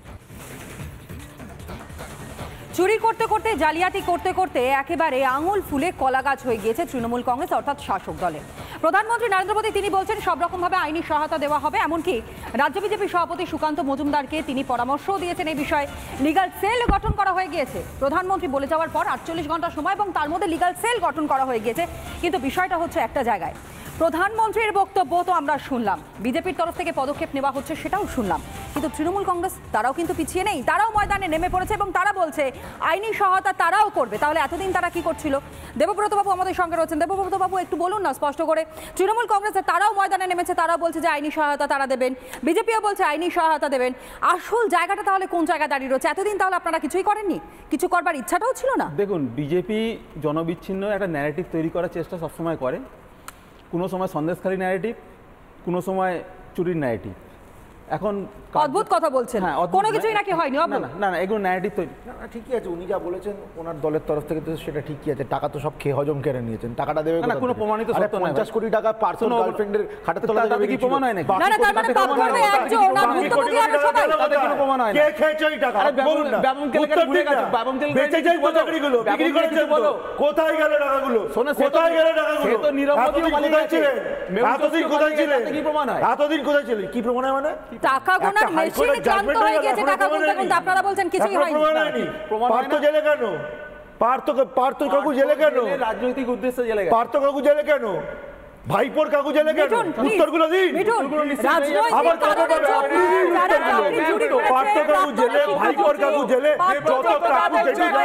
চুরি করতে করতে জালিয়াতি করতে করতে একেবারে আঙুল ফুলে কলা গাছ হয়ে গিয়েছে তৃণমূল কংগ্রেস অর্থাৎ শাসক দলে। প্রধানমন্ত্রী নরেন্দ্র মোদী তিনি বলছেন সব রকমভাবে আইনি সহায়তা দেওয়া হবে, এমনকি রাজ্য বিজেপি সভাপতি সুকান্ত মজুমদারকে তিনি পরামর্শও দিয়েছেন এই বিষয়ে। লিগ্যাল সেল গঠন করা হয়ে গিয়েছে প্রধানমন্ত্রী বলে যাওয়ার পর 48 ঘন্টা সময় এবং তার মধ্যে লিগ্যাল সেল গঠন করা হয়ে গিয়েছে। কিন্তু বিষয়টা হচ্ছে একটা জায়গায়, প্রধানমন্ত্রীর বক্তব্য তো আমরা শুনলাম, বিজেপির তরফ থেকে পদক্ষেপ নেওয়া হচ্ছে সেটাও শুনলাম, কিন্তু তৃণমূল কংগ্রেস তারাও কিন্তু পিছিয়ে নেই, তারাও ময়দানে নেমে পড়েছে এবং তারা বলছে আইনি সহায়তা তারাও করবে। তাহলে এতদিন তারা কি করছিল? দেবব্রত বাবু আমাদের সঙ্গে রয়েছেন। দেবব্রত বাবু একটু বলুন না স্পষ্ট করে, তৃণমূল কংগ্রেসের তারাও ময়দানে নেমেছে, তারাও বলছে যে আইনি সহায়তা তারা দেবেন, বিজেপিও বলছে আইনি সহায়তা দেবেন। আসল জায়গাটা তাহলে কোন জায়গায় দাঁড়িয়ে রয়েছে? এতদিন তাহলে আপনারা কিছুই করেননি, কিছু করবার ইচ্ছাটাও ছিল না? দেখুন, বিজেপি জনবিচ্ছিন্ন একটা ন্যারেটিভ তৈরি করার চেষ্টা সবসময় করে। কোনো সময় সন্দেশখালী ন্যারেটিভ, কোনো সময় চুরির ন্যারেটিভ। এখন অদ্ভুত কথা বলছেন, কোনো কিছুই নাকি হয়নি। না না না, এগুলো ন্যারেটিভ তৈরি। না না, ঠিকই আছে, উনি যা বলেছেন ওনার দলের তরফ থেকে তো সেটা ঠিকই আছে। টাকা তো সব খেয়ে হজম কেড়ে নিয়েছেন, টাকাটা দেবে না, কোনো প্রমাণিত সত্য নয়। 50 কোটি টাকা পার্সোনাল গার্লফ্রেন্ডের খাটের তলায় যাবে, কি প্রমাণ হয় নাকি? না না, তার মানে পাপড়ে একজন না ভুক্তভোগী আমরা সবাই, তাতে কোনো প্রমাণ হয় না। কে খেয়েছে ওই টাকা? আরে বলুন না, বাবুম কেলেঙ্কারি ঘুরে গেছে, বাবুম কেলেঙ্কারি বেঁচে যাই তো চাকরিগুলো বিক্রি করেছেন বলো, কোথায় গেল টাকাগুলো? কোথায় গেল টাকাগুলো? সে তো নিরপরাধীও পালিয়ে গেছে। এতদিন কোথায় ছিলেন? কি প্রমাণ হয়? এতদিন কোথায় ছিলেন? কি প্রমাণ হয় মানে? টাকা গোনার মেশিন ক্লান্ত হয়ে গেছে, টাকা গুনতে গুনতে আপনারা বলছেন কিছুই হয়নি। পার্থ জেলে কেন? পার্থ কাকু জেলে কেন? রাজনৈতিক উদ্দেশ্যে জেলে গেছে। পার্থ কাকু জেলে কেন? ভাইপোর কাকু জেলে কেন? উত্তরগুলো দিন। আবার কবে পাবে? পার্থ কাকু জেলে, ভাইপোর কাকু জেলে, যত কাকু জেলে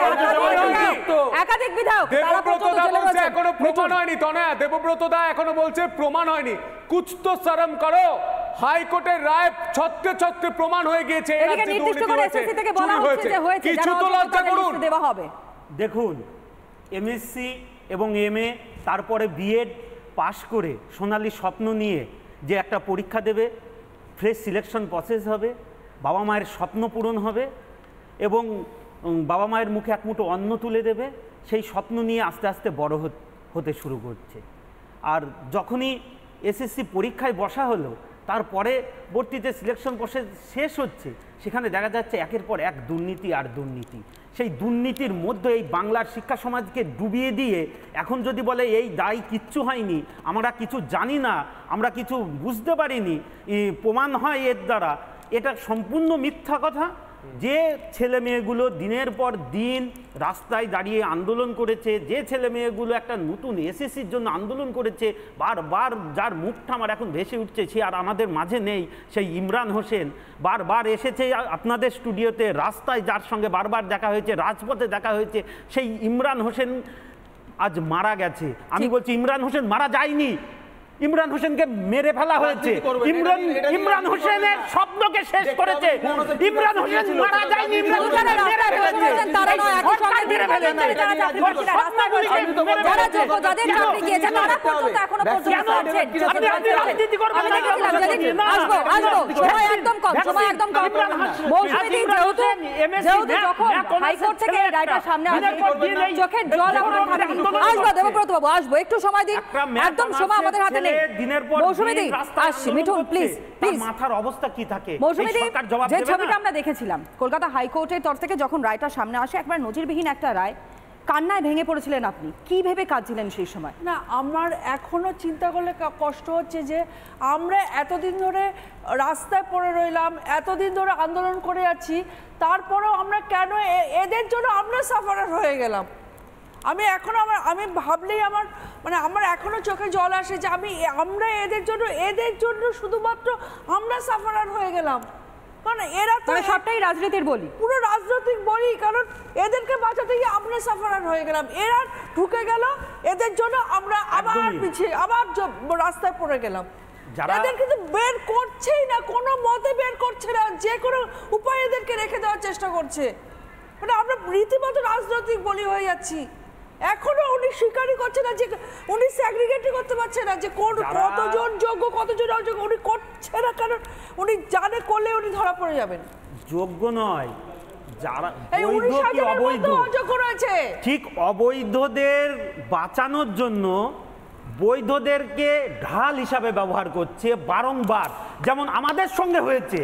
একাধিক বিধায়ক তারা দেবব্রত দা বলছে এখনো প্রমাণ হয়নি। তনয়া, দেবব্রত দা এখনো বলছে প্রমাণ হয়নি। কুছ তো শরম করো, হাইকোর্টের রায় ছত্রে ছত্রে প্রমাণ হয়ে গিয়েছে এই রাজ্যে নির্দিষ্ট করে এসএসসি থেকে বলা হচ্ছে যে হয়েছে, কিছু তো লজ্জা করুন। দেওয়া হবে। দেখুন, এমএসসি এবং এমএ তারপরে বিএড পাশ করে সোনালী স্বপ্ন নিয়ে যে একটা পরীক্ষা দেবে, ফ্রেশ সিলেকশন প্রসেস হবে, বাবা মায়ের স্বপ্ন পূরণ হবে এবং বাবা মায়ের মুখে এক মুঠো অন্ন তুলে দেবে, সেই স্বপ্ন নিয়ে আস্তে আস্তে বড় হতে শুরু করছে। আর যখনই এসএসসি পরীক্ষায় বসা হলো, তারপরে ভর্তিতে সিলেকশন প্রসেস শেষ হচ্ছে, সেখানে দেখা যাচ্ছে একের পর এক দুর্নীতি আর দুর্নীতি। সেই দুর্নীতির মধ্যে এই বাংলার শিক্ষা সমাজকে ডুবিয়ে দিয়ে এখন যদি বলে এই দায় কিচ্ছু হয়নি, আমরা কিছু জানি না, আমরা কিছু বুঝতে পারিনি, প্রমাণ হয় এর দ্বারা, এটা সম্পূর্ণ মিথ্যা কথা। যে ছেলে মেয়েগুলো দিনের পর দিন রাস্তায় দাঁড়িয়ে আন্দোলন করেছে, যে ছেলে মেয়েগুলো একটা নতুন এসএসসির জন্য আন্দোলন করেছে, বারবার যার মুখটা আমার এখন ভেসে উঠছে, সে আর আমাদের মাঝে নেই, সেই ইমরান হোসেন বারবার এসেছে আপনাদের স্টুডিওতে, রাস্তায় যার সঙ্গে বারবার দেখা হয়েছে, রাজপথে দেখা হয়েছে, সেই ইমরান হোসেন আজ মারা গেছে। আমি বলছি ইমরান হোসেন মারা যায়নি, ইমরান হোসেনকে মেরে ফেলা হয়েছে। ইমরান হোসেনের স্বপ্নকে শেষ করেছে। ইমরান হোসেন মারা যায়নি, ইমরান হোসেন মেরে ফেলেছে। তারা নয়, একই সঙ্গে মেরে ফেলেছে। যারা যোগ্য, যাদের চাকরি গিয়েছে, তারা পর্যন্ত এখনো পর্যন্ত আছেন। রাজনীতি করবেন না। আসবো সময় একদম কম, সময় একদম কম। মৌসুমী যেহেতু যখন হাইকোর্ট থেকে এই রায়টা সামনে আসে, চোখের জল আপনার থাকবে। আসবো দেবব্রত বাবু, আসবো, একটু সময় দিন, একদম সময় আমাদের হাতে নেই। দিনের পর মৌসুমী আসছি, মিঠুন প্লিজ প্লিজ। মাথার অবস্থা কি থাকে? মৌসুমী যে ছবিটা আমরা দেখেছিলাম কলকাতা হাইকোর্টের তরফ থেকে যখন রায়টা সামনে আসে, একবার নজিরবিহীন একটা রায়, কান্নায় ভেঙে পড়েছিলেন আপনি, কি ভেবে কাঁদছিলেন সেই সময়? না, আমার এখনো চিন্তা করলে কষ্ট হচ্ছে যে আমরা এতদিন ধরে রাস্তায় পড়ে রইলাম, এতদিন ধরে আন্দোলন করে যাচ্ছি, তারপরেও আমরা কেন এদের জন্য আমরা সাফারার হয়ে গেলাম। আমি এখনো আমি ভাবলেই আমার এখনো চোখে জল আসে যে আমরা এদের জন্য শুধুমাত্র আমরা সাফারার হয়ে গেলাম। কারণ এরা তো সবটাই রাজনীতির বলি, পুরো রাজনৈতিক বলি, কারণ এদেরকে বাঁচাতে গিয়ে আমরা সাফারার হয়ে গেলাম, এরা ঢুকে গেল, এদের জন্য আমরা আবার পিছিয়ে আবার রাস্তায় পড়ে গেলাম। এদের কিন্তু বের করছেই না, কোনো মতে বের করছে না, যে কোনো উপায়ে এদেরকে রেখে দেওয়ার চেষ্টা করছে। মানে আমরা রীতিমতো রাজনৈতিক বলি হয়ে যাচ্ছি। এখনো উনি স্বীকারই করছে না যে উনি স্যাগ্রিগেটই করতে পারছে না যে কতজন যোগ্য কতজন অযোগ্য, উনি করছে না, কারণ উনি জানে করলে উনি ধরা পড়ে যাবেন। যোগ্য নয়, যারা বৈধ কি অবৈধ, অযোগ্য রয়েছে। ঠিক অবৈধদের বাঁচানোর জন্য বৈধদেরকে ঢাল হিসাবে ব্যবহার করছে বারংবার, যেমন আমাদের সঙ্গে হয়েছে।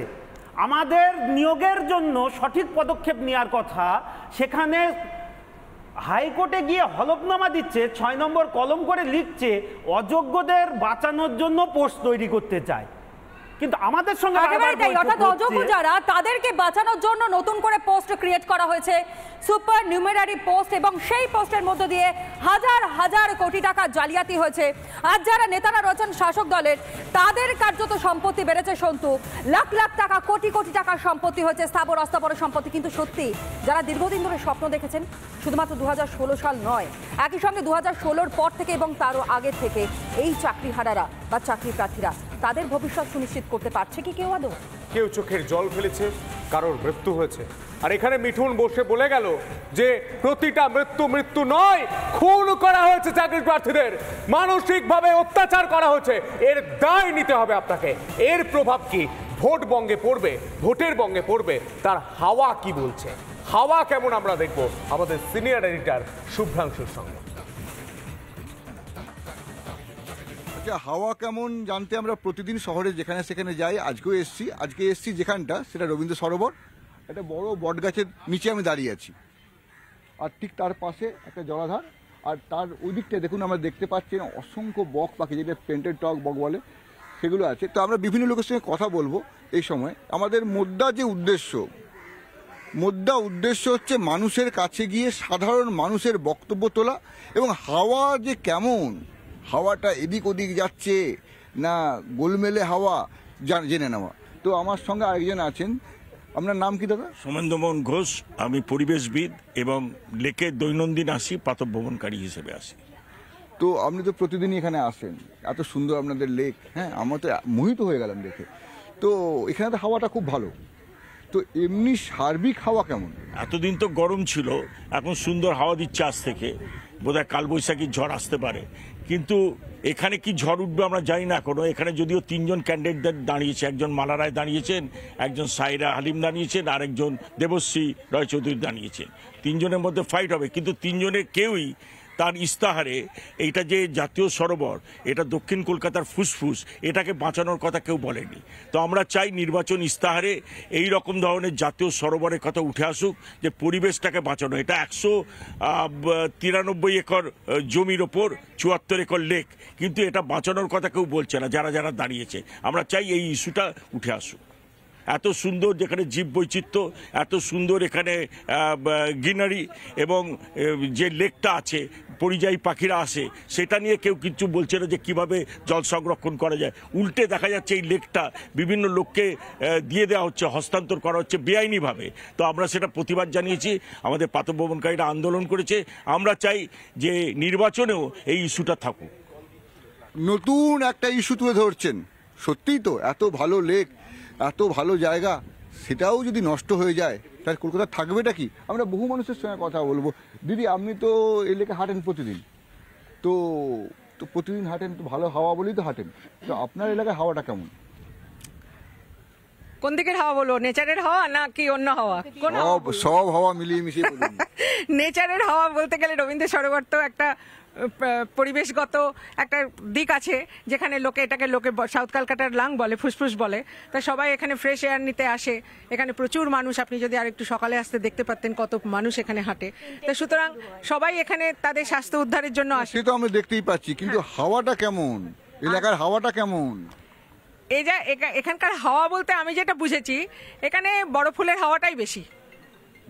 আমাদের নিয়োগের জন্য সঠিক পদক্ষেপ নেওয়ার কথা, সেখানে হাইকোর্টে গিয়ে হলফনামা দিচ্ছে, 6 নম্বর কলম করে লিখছে অযোগ্যদের বাঁচানোর জন্য পোস্ট তৈরি করতে চায়। কিন্তু আমাদের সঙ্গে অর্থাৎ অযোগ্য যারা তাদেরকে বাঁচানোর জন্য নতুন করে পোস্ট ক্রিয়েট করা হয়েছে, সুপার নিউমেরারি পোস্ট, এবং সেই পোস্টের মধ্য দিয়ে হাজার হাজার কোটি টাকা জালিয়াতি হয়েছে। আর যারা নেতারা রয়েছেন শাসক দলের, তাদের কার্যত সম্পত্তি বেড়েছে সন্তু, লাখ লাখ টাকা কোটি কোটি টাকার সম্পত্তি হয়েছে, স্থাবর অস্থাবর সম্পত্তি। কিন্তু সত্যি যারা দীর্ঘদিন ধরে স্বপ্ন দেখেছেন, শুধুমাত্র 2016 সাল নয়, একই সঙ্গে 2016-র পর থেকে এবং তারও আগে থেকে এই চাকরিহারারা বা চাকরি প্রার্থীরা তাদের ভবিষ্যৎ সুনিশ্চিত করতে পারছে কি কেউ আদৌ? কেউ চোখের জল ফেলেছে, কারোর মৃত্যু হয়েছে। আর এখানে মিঠুন বসে বলে গেল যে প্রতিটা মৃত্যু নয়, খুন করা হয়েছে চাকরি প্রার্থীদের, মানসিকভাবে অত্যাচার করা হয়েছে। এর দায় নিতে হবে আপনাকে। এর প্রভাব কি ভোট বঙ্গে পড়বে, ভোটের বঙ্গে পড়বে, তার হাওয়া কি বলছে, হাওয়া কেমন আমরা দেখব আমাদের সিনিয়র এডিটর শুভ্রাংশুর সঙ্গে। হাওয়া কেমন জানতে আমরা প্রতিদিন শহরে যেখানে সেখানে যাই। আজকে এসছি যেখানটা, সেটা রবীন্দ্র সরোবর। একটা বড় বট গাছের নিচে আমি দাঁড়িয়ে আছি, আর ঠিক তার পাশে একটা জলাধার, আর তার ওই দিকটায় দেখুন আমরা দেখতে পাচ্ছি অসংখ্য বক পাখি, যেটা পেন্টেড টক বক বলে, সেগুলো আছে। তো আমরা বিভিন্ন লোকের সঙ্গে কথা বলবো এই সময়। আমাদের মোদ্দা উদ্দেশ্য হচ্ছে মানুষের কাছে গিয়ে সাধারণ মানুষের বক্তব্য তোলা, এবং হাওয়া যে কেমন, হাওয়াটা এদিক ওদিক যাচ্ছে না গোলমেলে হাওয়া জেনে নেওয়া। তো আমার সঙ্গে আরেকজন আছেন, আপনার নাম কি দাদা? সোমেন্দ্রমোহন ঘোষ। আমি পরিবেশবিদ এবং লেকে দৈনন্দিন আসি, পাতব ভ্রমণকারী হিসেবে আসি। তো আপনি তো প্রতিদিনই এখানে আসেন, এত সুন্দর আপনাদের লেক। হ্যাঁ, আমরা তো মোহিত হয়ে গেলাম দেখে। তো এখানে তো হাওয়াটা খুব ভালো, তো এমনি সার্বিক হাওয়া কেমন? এতদিন তো গরম ছিল, এখন সুন্দর হাওয়া দিচ্ছে। আজ থেকে বোধহয় কালবৈশাখীর ঝড় আসতে পারে, কিন্তু এখানে কি ঝড় উঠবে আমরা জানি না এখনো। এখানে যদিও 3 জন ক্যান্ডিডেট দাঁড়িয়েছে, একজন মালা রায় দাঁড়িয়েছেন, একজন সাইরা হালিম দাঁড়িয়েছেন, আর একজন দেবশ্রী রয়চৌধুরী দাঁড়িয়েছেন। 3 জনের মধ্যে ফাইট হবে, কিন্তু 3 জনের কেউই তার ইস্তাহারে এইটা যে জাতীয় সরোবর, এটা দক্ষিণ কলকাতার ফুসফুস, এটাকে বাঁচানোর কথা কেউ বলেনি। তো আমরা চাই নির্বাচন ইস্তাহারে এই রকম ধরনের জাতীয় সরোবরের কথা উঠে আসুক, যে পরিবেশটাকে বাঁচানো। এটা 193 একর জমির ওপর 74 একর লেক, কিন্তু এটা বাঁচানোর কথা কেউ বলছে না যারা যারা দাঁড়িয়েছে। আমরা চাই এই ইস্যুটা উঠে আসুক। এত সুন্দর যেখানে জীব বৈচিত্র্য, এত সুন্দর এখানে গ্রিনারি, এবং যে লেকটা আছে, পরিযায়ী পাখিরা আসে, সেটা নিয়ে কেউ কিছু বলছে না যে কিভাবে জল সংরক্ষণ করা যায়। উল্টে দেখা যাচ্ছে এই লেকটা বিভিন্ন লোককে দিয়ে দেওয়া হচ্ছে, হস্তান্তর করা হচ্ছে বেআইনিভাবে। তো আমরা সেটা প্রতিবাদ জানিয়েছি, আমাদের পাতব ভ্রমণকারীরা আন্দোলন করেছে। আমরা চাই যে নির্বাচনেও এই ইস্যুটা থাকুক। নতুন একটা ইস্যু তুলে ধরছেন, সত্যিই তো এত ভালো লেক, এত ভালো জায়গা, সেটাও যদি নষ্ট হয়ে যায় তাহলে কলকাতা থাকবেটা কি? আমরা বহু মানুষের সঙ্গে কথা বলবো। দিদি, আপনি তো এই লেকে হাঁটেন প্রতিদিন, তো প্রতিদিন হাঁটেন, তো ভালো হাওয়া বলেই তো হাঁটেন, তো আপনার এলাকায় হাওয়াটা কেমন? কোন দিকের হাওয়া বলবো, নেচারের হাওয়া না কি অন্য হাওয়া? সব হাওয়া মিলিয়ে মিশিয়ে বলুন। নেচারের হাওয়া বলতে গেলে রবীন্দ্র সরোবর তো একটা পরিবেশগত একটা দিক আছে, যেখানে লোকে সাউথ কলকাতার লাং বলে, ফুসফুস বলে। তা সবাই এখানে ফ্রেশ এয়ার নিতে আসে। এখানে প্রচুর মানুষ, আপনি যদি আর একটু সকালে আসতে দেখতে পারতেন কত মানুষ এখানে হাঁটে। তো সুতরাং সবাই এখানে তাদের স্বাস্থ্য উদ্ধারের জন্য আসে। সে তো আমরা দেখতেই পাচ্ছি, কিন্তু হাওয়াটা কেমন, এলাকার হাওয়াটা কেমন? এই যে এখানকার হাওয়া বলতে আমি যেটা বুঝেছি, এখানে বড় ফুলের হাওয়াটাই বেশি।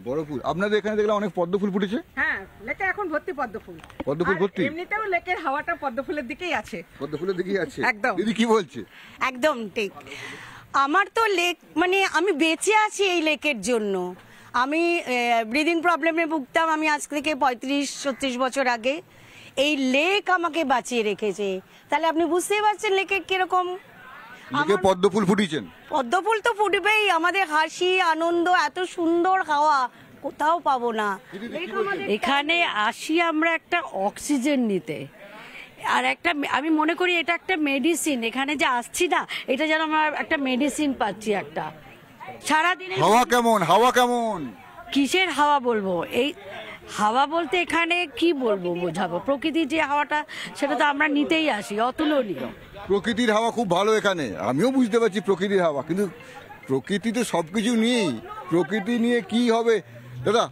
বড় ফুল? আপনাদের এখানে দেখলাম অনেক পদ্ম ফুল ফুটেছে। হ্যাঁ, লেকে এখন ভর্তি পদ্ম ফুল। পদ্ম ফুল ভর্তি? এমনিতেও লেকের হাওয়াটা পদ্ম ফুলের দিকেই আছে। পদ্ম ফুলের দিকেই আছে একদম। দিদি কি বলছে? একদম ঠিক। আমার তো লেক, মানে আমি বেঁচে আছি এই লেকের জন্য। আমি ব্রিদিং প্রবলেমে ভুগতাম। আমি আজ থেকে 35-36 বছর আগে। এই লেক আমাকে বাঁচিয়ে রেখেছে। তাহলে আপনি বুঝতেই পারছেন লেকে কিরকম। পদ্ম ফুল ফুটিয়েছেন। পদ্ম ফুল তো ফুটবেই। আমাদের হাসি আনন্দ, এত সুন্দর হাওয়া কোথাও পাবো না। এখানে আসি আমরা একটা অক্সিজেন নিতে, আর একটা আমি মনে করি এটা একটা মেডিসিন। এখানে যে আসছি না, এটা যেন আমরা একটা মেডিসিন পাচ্ছি একটা। সারাদিন হাওয়া কেমন? হাওয়া কেমন? কিসের হাওয়া বলবো? এই হাওয়া বলতে এখানে কি বলবো, বোঝাবো? প্রকৃতির যে হাওয়াটা, সেটা তো আমরা নিতেই আসি, অতুলনীয়। প্রকৃতির হাওয়া খুব ভালো এখানে, আমিও বুঝতে পারছি প্রকৃতির হাওয়া, কিন্তু প্রকৃতিতে সবকিছু নিয়েই, প্রকৃতি নিয়ে কি হবে দাদা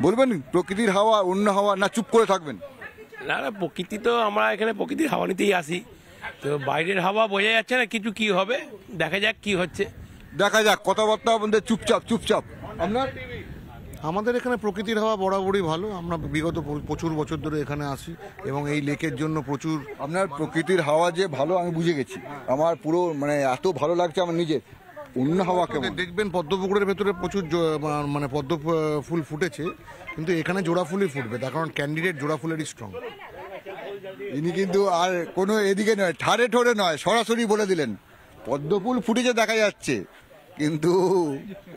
বলবেন? প্রকৃতির হাওয়া অন্য হাওয়া, না চুপ করে থাকবেন? না না, প্রকৃতি তো আমরা এখানে প্রকৃতির হাওয়া নিতেই আসি। তো বাইরের হাওয়া বোঝা যাচ্ছে না কিছু, কি হবে দেখা যাক কি হচ্ছে। দেখা যাক, কথাবার্তা আমাদের চুপচাপ চুপচাপ। আপনার? আমাদের এখানে প্রকৃতির হাওয়া বরাবরই ভালো। আমরা বিগত প্রচুর বছর ধরে এখানে আসি এবং এই লেকের জন্য প্রচুর। আপনার প্রকৃতির হাওয়া যে ভালো আমি বুঝে গেছি, আমার পুরো মানে এত ভালো লাগছে আমার নিজের। অন্য হাওয়া কেমন? দেখবেন পদ্মপুকুরের ভেতরে প্রচুর মানে পদ্ম ফুল ফুটেছে, কিন্তু এখানে জোড়া ফুলই ফুটবে, তার কারণ ক্যান্ডিডেট জোড়া ফুলেরই স্ট্রং। ইনি কিন্তু আর কোনো এদিকে নয়, ঠাড়ে ঠোড়ে নয়, সরাসরি বলে দিলেন পদ্ম ফুল ফুটেছে দেখা যাচ্ছে, কিন্তু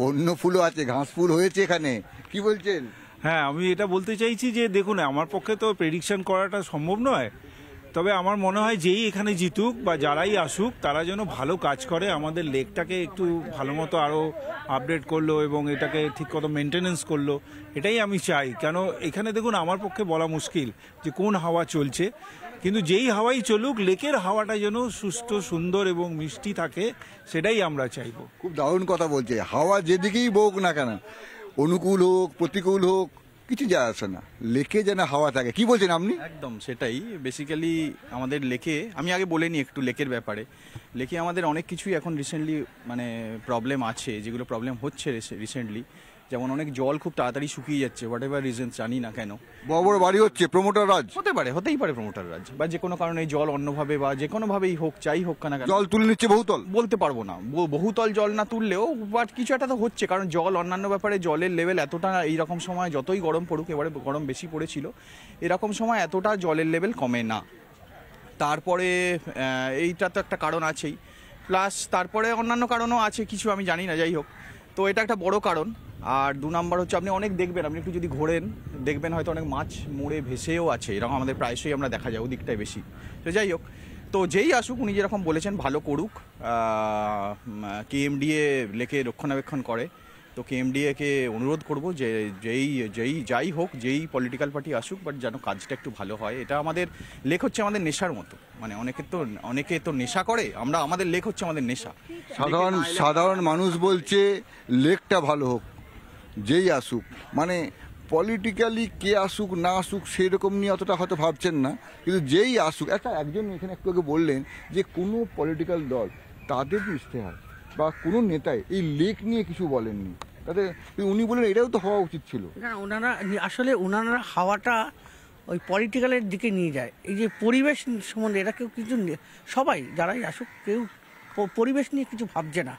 অন্য ফুলও আছে, ঘাস ফুল হয়েছে এখানে। কি বলছেন? হ্যাঁ, আমি এটা বলতে চাইছি যে দেখুন, আমার পক্ষে তো প্রেডিকশন করাটা সম্ভব নয়, তবে আমার মনে হয় যেই এখানে জিতুক বা যারাই আসুক, তারা যেন ভালো কাজ করে, আমাদের লেকটাকে একটু ভালো মতো আরও আপডেট করলো এবং এটাকে ঠিক মতো মেনটেনেন্স করলো, এটাই আমি চাই। কেন এখানে দেখুন, আমার পক্ষে বলা মুশকিল যে কোন হাওয়া চলছে, কিন্তু যেই হাওয়াই চলুক, লেকের হাওয়াটা যেন সুস্থ, সুন্দর এবং মিষ্টি থাকে, সেটাই আমরা চাইবো। খুব দারুণ কথা বলছে। হাওয়া যেদিকেই বউক না কেন, অনুকূল হোক প্রতিকূল হোক, কিছু যায় আসে না, লেকে যেন হাওয়া থাকে। কি বলছেন আপনি? একদম সেটাই। বেসিক্যালি আমাদের লেকে, আমি আগে বলে নিই একটু লেকের ব্যাপারে। লেকে আমাদের অনেক কিছুই এখন রিসেন্টলি মানে প্রবলেম আছে, যেগুলো প্রবলেম হচ্ছে রিসেন্টলি। যেমন অনেক জল খুব তাড়াতাড়ি শুকিয়ে যাচ্ছে, হোয়াট এভার রিজন, জানি না কেন। বড় বড় বাড়ি হচ্ছে, প্রমোটার রাজ হতেই পারে প্রমোটার রাজ, বা যে কোনো কারণে জল অন্যভাবে বা যে কোনোভাবেই হোক, চাই হোক না কেন জল তুলে নিচ্ছে বহুতল। বলতে পারবো না, বহুতল জল না তুললেও বাট কিছু একটা তো হচ্ছে, কারণ জল অন্যান্য ব্যাপারে জলের লেভেল এতটা, এইরকম সময় যতই গরম পড়ুক, এবারে গরম বেশি পড়েছিল, এরকম সময় এতটা জলের লেভেল কমে না। তারপরে এইটা তো একটা কারণ আছেই, প্লাস তারপরে অন্যান্য কারণও আছে কিছু, আমি জানি না, যাই হোক। তো এটা একটা বড় কারণ। আর 2 নম্বর হচ্ছে, আপনি অনেক দেখবেন, আপনি একটু যদি ঘোরেন দেখবেন হয়তো অনেক মাছ মরে ভেসেও আছে, এরকম আমাদের প্রায়শই আমরা দেখা যায়, ওদিকটাই বেশি। তো যাই হোক, তো যেই আসুক, উনি যেরকম বলেছেন ভালো করুক। কেএমডিএ লেকে রক্ষণাবেক্ষণ করে, তো কেএমডিএকে অনুরোধ করব যে যাই হোক, যেই পলিটিক্যাল পার্টি আসুক, বাট যেন কাজটা একটু ভালো হয়। এটা আমাদের লেক হচ্ছে আমাদের নেশার মতো, মানে অনেকে তো নেশা করে, আমাদের লেক হচ্ছে আমাদের নেশা। সাধারণ মানুষ বলছে লেকটা ভালো হোক, যেই আসুক, মানে পলিটিক্যালি কে আসুক না আসুক সেরকম নিয়ে অতটা হয়তো ভাবছেন না, কিন্তু যেই আসুক। একজন এখানে একটু আগে বললেন যে কোনো পলিটিক্যাল দল, তাদের ইশতেহার বা কোনো নেতাই এই লেক নিয়ে কিছু বলেননি, তাতে উনি বলেন এটাও তো হওয়া উচিত ছিল। না, ওনারা হাওয়াটা ওই পলিটিক্যালের দিকে নিয়ে যায়। এই যে পরিবেশ সম্বন্ধে এরা কেউ কিছু, সবাই যারাই আসুক, কেউ পরিবেশ নিয়ে কিছু ভাবছে না।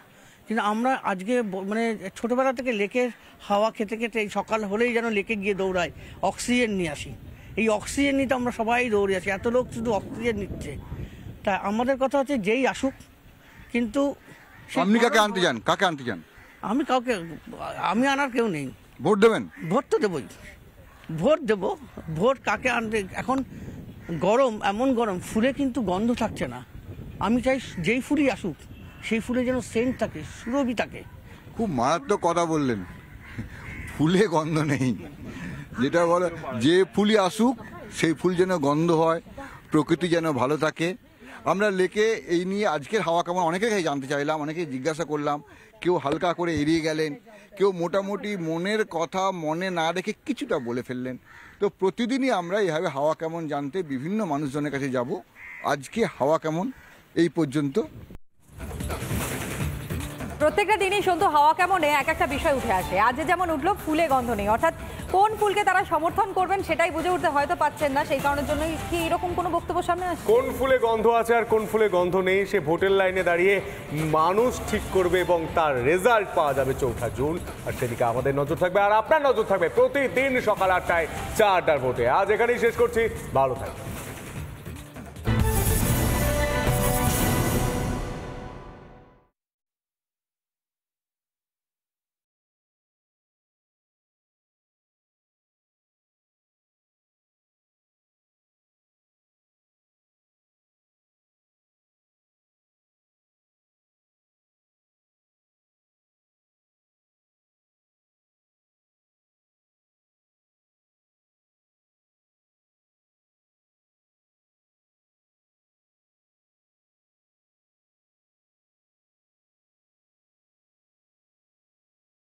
কিন্তু আমরা আজকে মানে ছোটোবেলা থেকে লেকের হাওয়া খেতে খেতে সকাল হলেই যেন লেকে গিয়ে দৌড়াই, অক্সিজেন নিয়ে আসি। এই অক্সিজেন নিতে আমরা সবাই দৌড়ে আসি, এত লোক শুধু অক্সিজেন নিচ্ছে। তা আমাদের কথা হচ্ছে যেই আসুক, কিন্তু আপনি কাকে আনতে চান? আমি আনার কেউ নেই। ভোট দেবেন? ভোট তো দেবই, ভোট দেবো। ভোট কাকে আনতে, এখন গরম, এমন গরম, ফুলে কিন্তু গন্ধ থাকছে না। আমি চাই যেই ফুলই আসুক, সেই ফুলে যেন সেন্ট থাকে, সুরভি থাকে। খুব মারাত্মক কথা বললেন, ফুলে গন্ধ নেই, যেটা বলে যে ফুলই আসুক সেই ফুল যেন গন্ধ হয়, প্রকৃতি যেন ভালো থাকে। আমরা লেকে এই নিয়ে আজকের হাওয়া কেমন অনেকের কাছে জানতে চাইলাম, অনেকে জিজ্ঞাসা করলাম, কেউ হালকা করে এড়িয়ে গেলেন, কেউ মোটামুটি মনের কথা মনে না রেখে কিছুটা বলে ফেললেন। তো প্রতিদিনই আমরা এইভাবে হাওয়া কেমন জানতে বিভিন্ন মানুষজনের কাছে যাব। আজকে হাওয়া কেমন এই পর্যন্ত। প্রত্যেকটা দিনই সন্তু হাওয়া কেমনে এক একটা বিষয় উঠে আসে। আজ যেমন উঠলো ফুলে গন্ধ নেই, অর্থাৎ কোন ফুলকে তারা সমর্থন করবেন সেটাই বুঝে উঠতে হয়তো পাচ্ছেন না, সেই কারণের জন্যই কি এরকম কোনো বক্তব্য সামনে আসছে? কোন ফুলে গন্ধ আছে আর কোন ফুলে গন্ধ নেই সে ভোটের লাইনে দাঁড়িয়ে মানুষ ঠিক করবে এবং তার রেজাল্ট পাওয়া যাবে 4 জুন। আর সেদিকে আমাদের নজর থাকবে আর আপনার নজর থাকবে প্রতিদিন সকাল 8টায় 4টার ভোটে। আজ এখানেই শেষ করছি, ভালো থাকবেন।